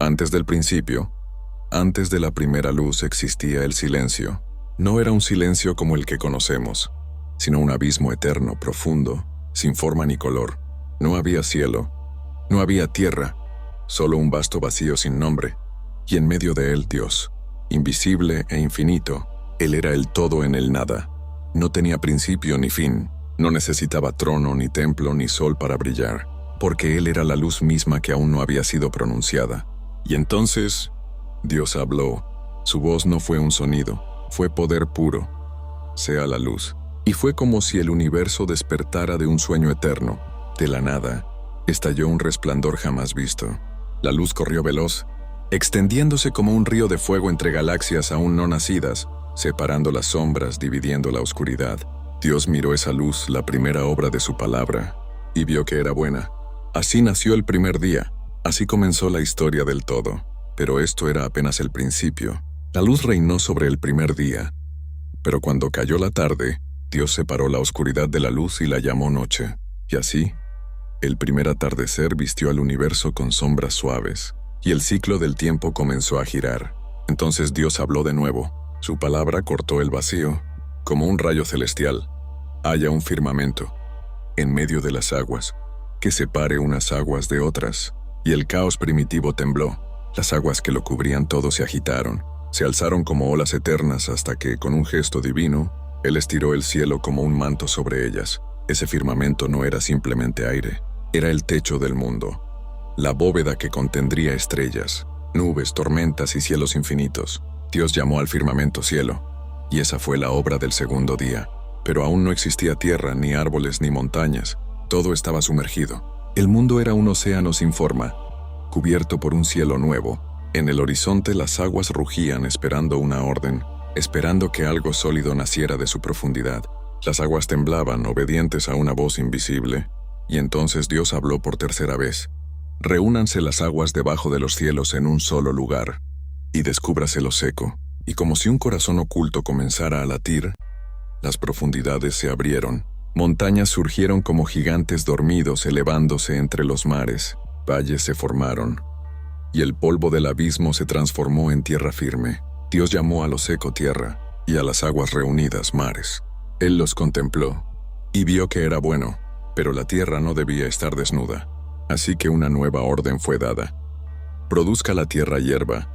Antes del principio, antes de la primera luz existía el silencio. No era un silencio como el que conocemos, sino un abismo eterno, profundo, sin forma ni color. No había cielo, no había tierra, solo un vasto vacío sin nombre, y en medio de él Dios, invisible e infinito. Él era el todo en el nada. No tenía principio ni fin, no necesitaba trono, ni templo, ni sol para brillar, porque Él era la luz misma que aún no había sido pronunciada. Y entonces, Dios habló. Su voz no fue un sonido, fue poder puro. Sea la luz. Y fue como si el universo despertara de un sueño eterno. De la nada, estalló un resplandor jamás visto. La luz corrió veloz, extendiéndose como un río de fuego entre galaxias aún no nacidas, separando las sombras, dividiendo la oscuridad. Dios miró esa luz, la primera obra de su palabra, y vio que era buena. Así nació el primer día, así comenzó la historia del todo. Pero esto era apenas el principio. La luz reinó sobre el primer día. Pero cuando cayó la tarde, Dios separó la oscuridad de la luz y la llamó noche. Y así, el primer atardecer vistió al universo con sombras suaves, y el ciclo del tiempo comenzó a girar. Entonces Dios habló de nuevo. Su palabra cortó el vacío, como un rayo celestial. Haya un firmamento, en medio de las aguas, que separe unas aguas de otras. Y el caos primitivo tembló. Las aguas que lo cubrían todo se agitaron, se alzaron como olas eternas hasta que, con un gesto divino, Él estiró el cielo como un manto sobre ellas. Ese firmamento no era simplemente aire, era el techo del mundo, la bóveda que contendría estrellas, nubes, tormentas y cielos infinitos. Dios llamó al firmamento cielo, y esa fue la obra del segundo día. Pero aún no existía tierra, ni árboles, ni montañas. Todo estaba sumergido. El mundo era un océano sin forma, cubierto por un cielo nuevo. En el horizonte las aguas rugían esperando una orden, esperando que algo sólido naciera de su profundidad. Las aguas temblaban, obedientes a una voz invisible. Y entonces Dios habló por tercera vez. Reúnanse las aguas debajo de los cielos en un solo lugar, y descúbrase lo seco. Y como si un corazón oculto comenzara a latir, las profundidades se abrieron. Montañas surgieron como gigantes dormidos elevándose entre los mares. Valles se formaron, y el polvo del abismo se transformó en tierra firme. Dios llamó a lo seco tierra, y a las aguas reunidas mares. Él los contempló, y vio que era bueno, pero la tierra no debía estar desnuda. Así que una nueva orden fue dada. Produzca la tierra hierba,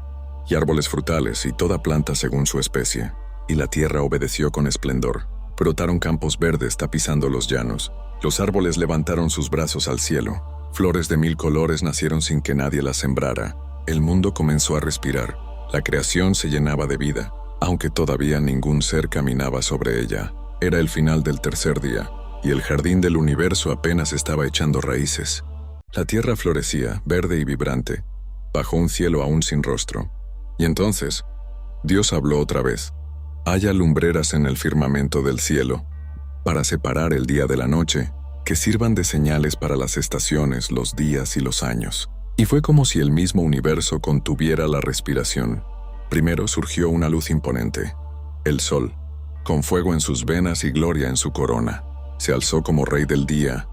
y árboles frutales, y toda planta según su especie. Y la tierra obedeció con esplendor. Brotaron campos verdes tapizando los llanos. Los árboles levantaron sus brazos al cielo. Flores de 1000 colores nacieron sin que nadie las sembrara. El mundo comenzó a respirar. La creación se llenaba de vida, aunque todavía ningún ser caminaba sobre ella. Era el final del tercer día, y el jardín del universo apenas estaba echando raíces. La tierra florecía, verde y vibrante, bajo un cielo aún sin rostro. Y entonces, Dios habló otra vez. Haya lumbreras en el firmamento del cielo, para separar el día de la noche, que sirvan de señales para las estaciones, los días y los años. Y fue como si el mismo universo contuviera la respiración. Primero surgió una luz imponente, el sol, con fuego en sus venas y gloria en su corona. Se alzó como rey del día,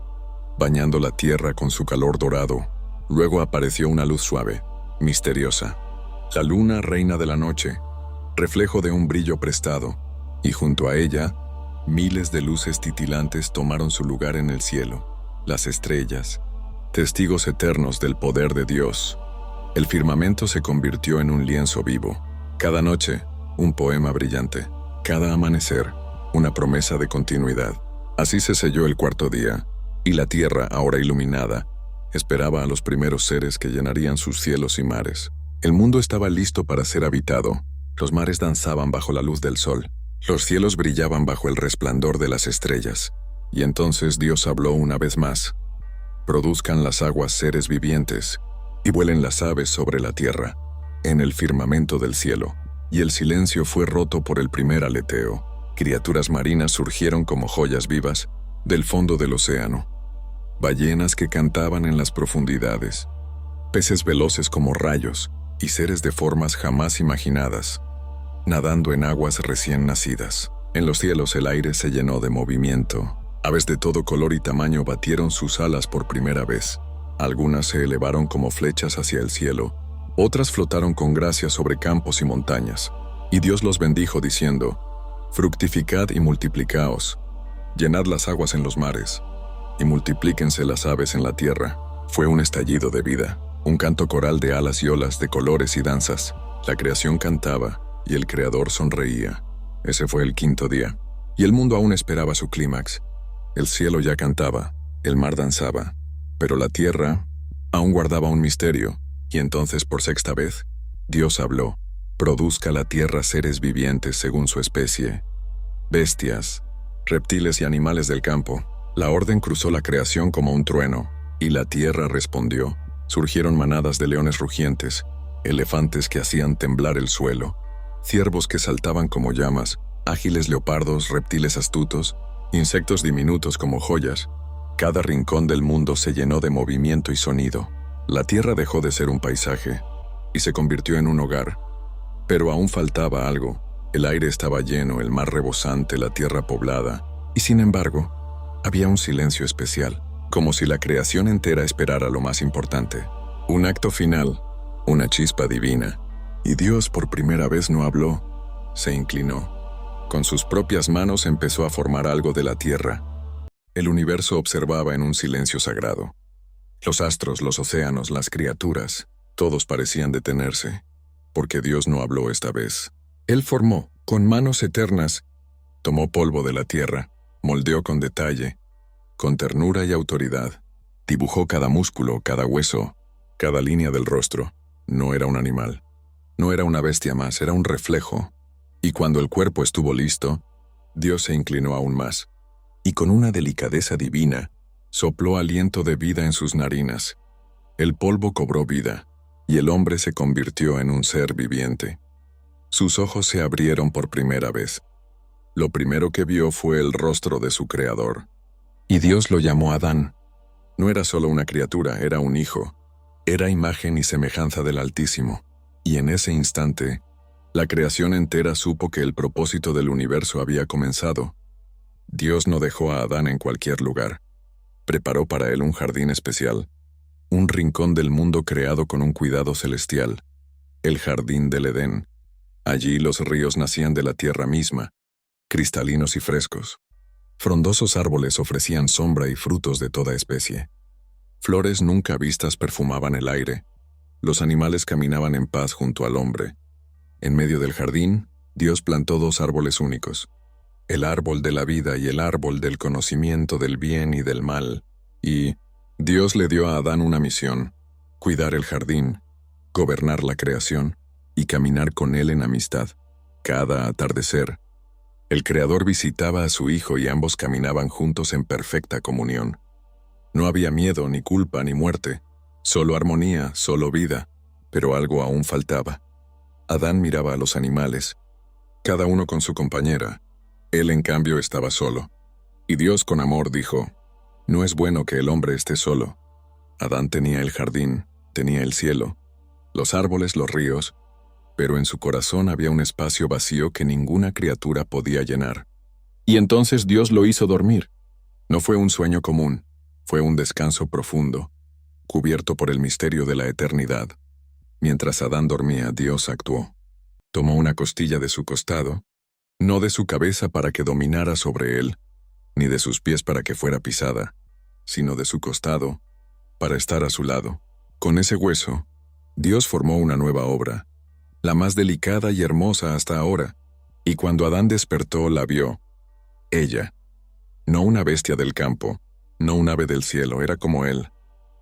bañando la tierra con su calor dorado. Luego apareció una luz suave, misteriosa. La luna, reina de la noche, reflejo de un brillo prestado, y junto a ella, miles de luces titilantes tomaron su lugar en el cielo. Las estrellas, testigos eternos del poder de Dios. El firmamento se convirtió en un lienzo vivo. Cada noche, un poema brillante. Cada amanecer, una promesa de continuidad. Así se selló el cuarto día, y la tierra, ahora iluminada, esperaba a los primeros seres que llenarían sus cielos y mares. El mundo estaba listo para ser habitado. Los mares danzaban bajo la luz del sol. Los cielos brillaban bajo el resplandor de las estrellas. Y entonces Dios habló una vez más. Produzcan las aguas seres vivientes, y vuelen las aves sobre la tierra, en el firmamento del cielo. Y el silencio fue roto por el primer aleteo. Criaturas marinas surgieron como joyas vivas del fondo del océano. Ballenas que cantaban en las profundidades. Peces veloces como rayos, y seres de formas jamás imaginadas, nadando en aguas recién nacidas. En los cielos el aire se llenó de movimiento. Aves de todo color y tamaño batieron sus alas por primera vez. Algunas se elevaron como flechas hacia el cielo, Otras flotaron con gracia sobre campos y montañas. Y Dios los bendijo diciendo: fructificad y multiplicaos, llenad las aguas en los mares, y multiplíquense las aves en la tierra. Fue un estallido de vida, un canto coral de alas y olas, de colores y danzas. La creación cantaba, y el Creador sonreía. Ese fue el quinto día, y el mundo aún esperaba su clímax. El cielo ya cantaba, el mar danzaba, pero la tierra aún guardaba un misterio, y entonces por sexta vez, Dios habló: produzca la tierra seres vivientes según su especie, bestias, reptiles y animales del campo. La orden cruzó la creación como un trueno, y la tierra respondió. Surgieron manadas de leones rugientes, elefantes que hacían temblar el suelo, ciervos que saltaban como llamas, ágiles leopardos, reptiles astutos, insectos diminutos como joyas. Cada rincón del mundo se llenó de movimiento y sonido. La tierra dejó de ser un paisaje y se convirtió en un hogar. Pero aún faltaba algo. El aire estaba lleno, el mar rebosante, la tierra poblada, y sin embargo, había un silencio especial, como si la creación entera esperara lo más importante. Un acto final, una chispa divina. Y Dios por primera vez no habló, se inclinó. Con sus propias manos empezó a formar algo de la tierra. El universo observaba en un silencio sagrado. Los astros, los océanos, las criaturas, todos parecían detenerse, porque Dios no habló esta vez. Él formó, con manos eternas, tomó polvo de la tierra, moldeó con detalle, con ternura y autoridad. Dibujó cada músculo, cada hueso, cada línea del rostro. No era un animal, no era una bestia más, era un reflejo. Y cuando el cuerpo estuvo listo, Dios se inclinó aún más, y con una delicadeza divina, sopló aliento de vida en sus narinas. El polvo cobró vida, y el hombre se convirtió en un ser viviente. Sus ojos se abrieron por primera vez. Lo primero que vio fue el rostro de su Creador. Y Dios lo llamó Adán. No era solo una criatura, era un hijo. Era imagen y semejanza del Altísimo. Y en ese instante, la creación entera supo que el propósito del universo había comenzado. Dios no dejó a Adán en cualquier lugar. Preparó para él un jardín especial, un rincón del mundo creado con un cuidado celestial, el jardín del Edén. Allí los ríos nacían de la tierra misma, cristalinos y frescos. Frondosos árboles ofrecían sombra y frutos de toda especie. Flores nunca vistas perfumaban el aire. Los animales caminaban en paz junto al hombre. En medio del jardín, Dios plantó dos árboles únicos: el árbol de la vida y el árbol del conocimiento del bien y del mal. Y Dios le dio a Adán una misión: cuidar el jardín, gobernar la creación y caminar con él en amistad. Cada atardecer, el Creador visitaba a su hijo y ambos caminaban juntos en perfecta comunión. No había miedo, ni culpa, ni muerte, solo armonía, solo vida, pero algo aún faltaba. Adán miraba a los animales, cada uno con su compañera. Él, en cambio, estaba solo. Y Dios con amor dijo: no es bueno que el hombre esté solo. Adán tenía el jardín, tenía el cielo, los árboles, los ríos, pero en su corazón había un espacio vacío que ninguna criatura podía llenar. Y entonces Dios lo hizo dormir. No fue un sueño común, fue un descanso profundo, cubierto por el misterio de la eternidad. Mientras Adán dormía, Dios actuó. Tomó una costilla de su costado, no de su cabeza para que dominara sobre él, ni de sus pies para que fuera pisada, sino de su costado, para estar a su lado. Con ese hueso, Dios formó una nueva obra, la más delicada y hermosa hasta ahora, y cuando Adán despertó la vio. Ella, no una bestia del campo, no un ave del cielo, era como él,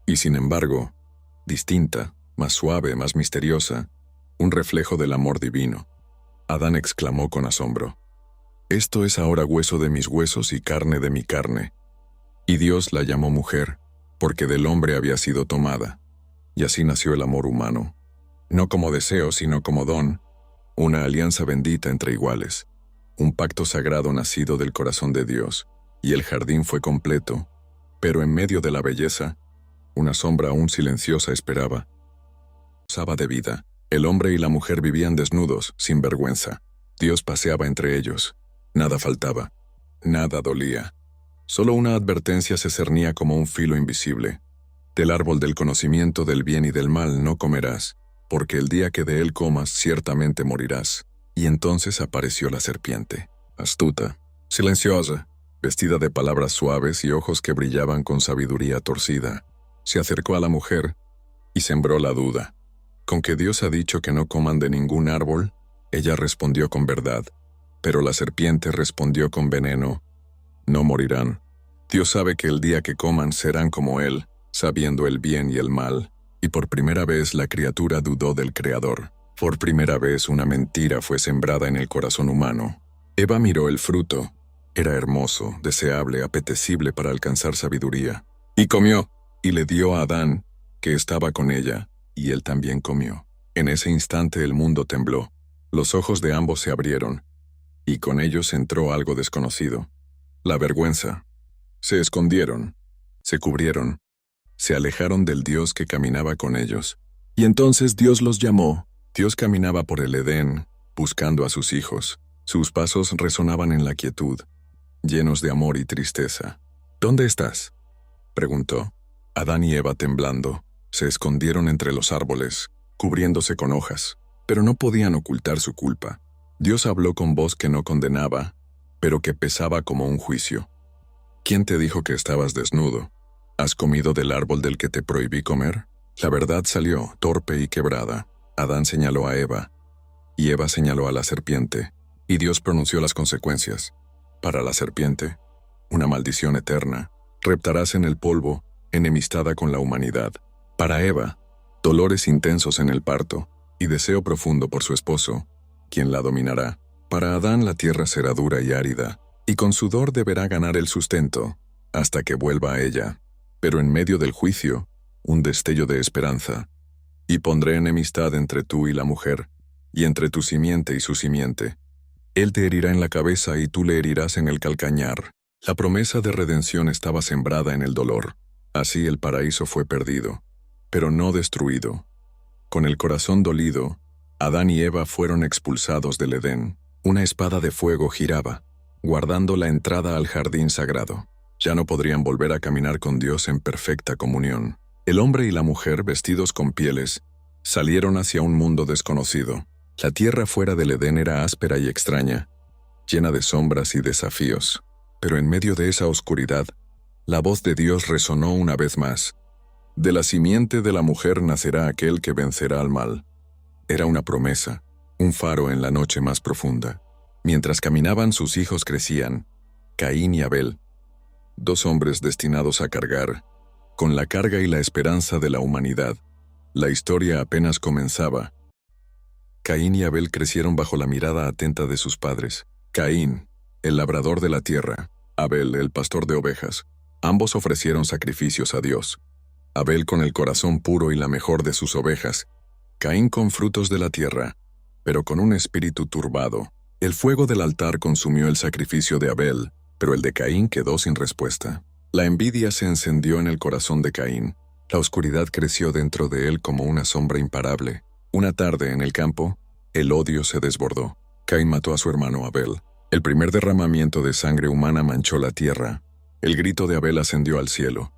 y sin embargo, distinta, más suave, más misteriosa, un reflejo del amor divino. Adán exclamó con asombro: esto es ahora hueso de mis huesos y carne de mi carne. Y Dios la llamó mujer, porque del hombre había sido tomada, y así nació el amor humano. No como deseo, sino como don, una alianza bendita entre iguales, un pacto sagrado nacido del corazón de Dios, y el jardín fue completo, pero en medio de la belleza, una sombra aún silenciosa esperaba. Saba de vida, el hombre y la mujer vivían desnudos, sin vergüenza. Dios paseaba entre ellos, nada faltaba, nada dolía. Solo una advertencia se cernía como un filo invisible: del árbol del conocimiento del bien y del mal no comerás, porque el día que de él comas ciertamente morirás. Y entonces apareció la serpiente, astuta, silenciosa, vestida de palabras suaves y ojos que brillaban con sabiduría torcida. Se acercó a la mujer y sembró la duda. ¿Con que Dios ha dicho que no coman de ningún árbol? Ella respondió con verdad, pero la serpiente respondió con veneno. No morirán. Dios sabe que el día que coman serán como Él, sabiendo el bien y el mal. Y por primera vez la criatura dudó del Creador. Por primera vez una mentira fue sembrada en el corazón humano. Eva miró el fruto. Era hermoso, deseable, apetecible para alcanzar sabiduría. Y comió, y le dio a Adán, que estaba con ella, y él también comió. En ese instante el mundo tembló. Los ojos de ambos se abrieron, y con ellos entró algo desconocido. La vergüenza. Se escondieron, se cubrieron, se alejaron del Dios que caminaba con ellos. Y entonces Dios los llamó. Dios caminaba por el Edén, buscando a sus hijos. Sus pasos resonaban en la quietud, llenos de amor y tristeza. ¿Dónde estás?, preguntó. Adán y Eva, temblando, se escondieron entre los árboles, cubriéndose con hojas, pero no podían ocultar su culpa. Dios habló con voz que no condenaba, pero que pesaba como un juicio. ¿Quién te dijo que estabas desnudo? ¿Has comido del árbol del que te prohibí comer? La verdad salió, torpe y quebrada. Adán señaló a Eva, y Eva señaló a la serpiente, y Dios pronunció las consecuencias. Para la serpiente, una maldición eterna. Reptarás en el polvo, enemistada con la humanidad. Para Eva, dolores intensos en el parto, y deseo profundo por su esposo, quien la dominará. Para Adán la tierra será dura y árida, y con sudor deberá ganar el sustento, hasta que vuelva a ella. Pero en medio del juicio, un destello de esperanza. Y pondré enemistad entre tú y la mujer, y entre tu simiente y su simiente. Él te herirá en la cabeza y tú le herirás en el calcañar. La promesa de redención estaba sembrada en el dolor. Así el paraíso fue perdido, pero no destruido. Con el corazón dolido, Adán y Eva fueron expulsados del Edén. Una espada de fuego giraba, guardando la entrada al jardín sagrado. Ya no podrían volver a caminar con Dios en perfecta comunión. El hombre y la mujer, vestidos con pieles, salieron hacia un mundo desconocido. La tierra fuera del Edén era áspera y extraña, llena de sombras y desafíos. Pero en medio de esa oscuridad, la voz de Dios resonó una vez más. De la simiente de la mujer nacerá aquel que vencerá al mal. Era una promesa, un faro en la noche más profunda. Mientras caminaban, sus hijos crecían, Caín y Abel, dos hombres destinados a cargar, con la carga y la esperanza de la humanidad. La historia apenas comenzaba. Caín y Abel crecieron bajo la mirada atenta de sus padres. Caín, el labrador de la tierra; Abel, el pastor de ovejas. Ambos ofrecieron sacrificios a Dios. Abel con el corazón puro y la mejor de sus ovejas. Caín con frutos de la tierra, pero con un espíritu turbado. El fuego del altar consumió el sacrificio de Abel, pero el de Caín quedó sin respuesta. La envidia se encendió en el corazón de Caín. La oscuridad creció dentro de él como una sombra imparable. Una tarde en el campo, el odio se desbordó. Caín mató a su hermano Abel. El primer derramamiento de sangre humana manchó la tierra. El grito de Abel ascendió al cielo,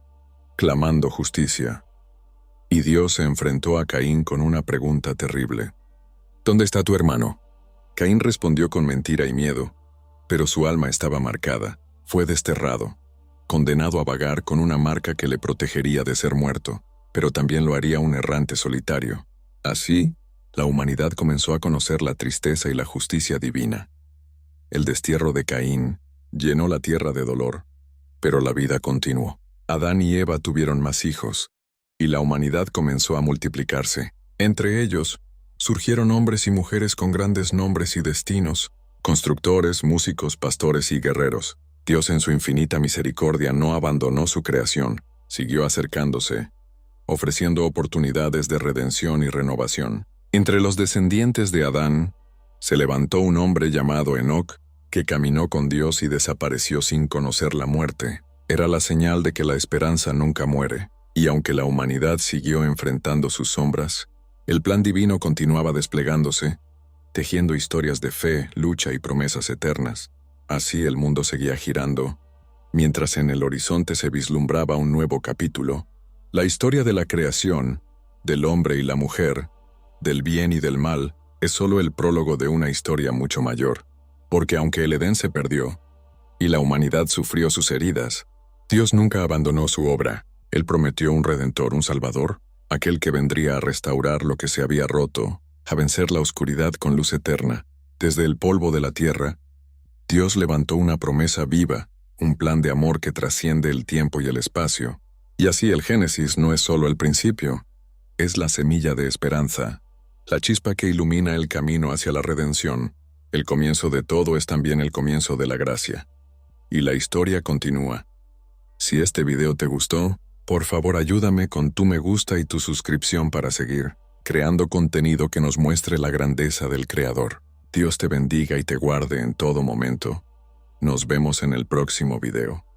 clamando justicia. Y Dios se enfrentó a Caín con una pregunta terrible. ¿Dónde está tu hermano? Caín respondió con mentira y miedo, pero su alma estaba marcada. Fue desterrado, condenado a vagar con una marca que le protegería de ser muerto, pero también lo haría un errante solitario. Así, la humanidad comenzó a conocer la tristeza y la justicia divina. El destierro de Caín llenó la tierra de dolor, pero la vida continuó. Adán y Eva tuvieron más hijos, y la humanidad comenzó a multiplicarse. Entre ellos, surgieron hombres y mujeres con grandes nombres y destinos, constructores, músicos, pastores y guerreros. Dios en su infinita misericordia no abandonó su creación, siguió acercándose, ofreciendo oportunidades de redención y renovación. Entre los descendientes de Adán, se levantó un hombre llamado Enoc, que caminó con Dios y desapareció sin conocer la muerte. Era la señal de que la esperanza nunca muere, y aunque la humanidad siguió enfrentando sus sombras, el plan divino continuaba desplegándose, tejiendo historias de fe, lucha y promesas eternas. Así el mundo seguía girando, mientras en el horizonte se vislumbraba un nuevo capítulo. La historia de la creación, del hombre y la mujer, del bien y del mal, es solo el prólogo de una historia mucho mayor. Porque aunque el Edén se perdió, y la humanidad sufrió sus heridas, Dios nunca abandonó su obra. Él prometió un Redentor, un Salvador, aquel que vendría a restaurar lo que se había roto, a vencer la oscuridad con luz eterna. Desde el polvo de la tierra, Dios levantó una promesa viva, un plan de amor que trasciende el tiempo y el espacio. Y así el Génesis no es solo el principio, es la semilla de esperanza, la chispa que ilumina el camino hacia la redención. El comienzo de todo es también el comienzo de la gracia. Y la historia continúa. Si este video te gustó, por favor ayúdame con tu me gusta y tu suscripción para seguir creando contenido que nos muestre la grandeza del Creador. Dios te bendiga y te guarde en todo momento. Nos vemos en el próximo video.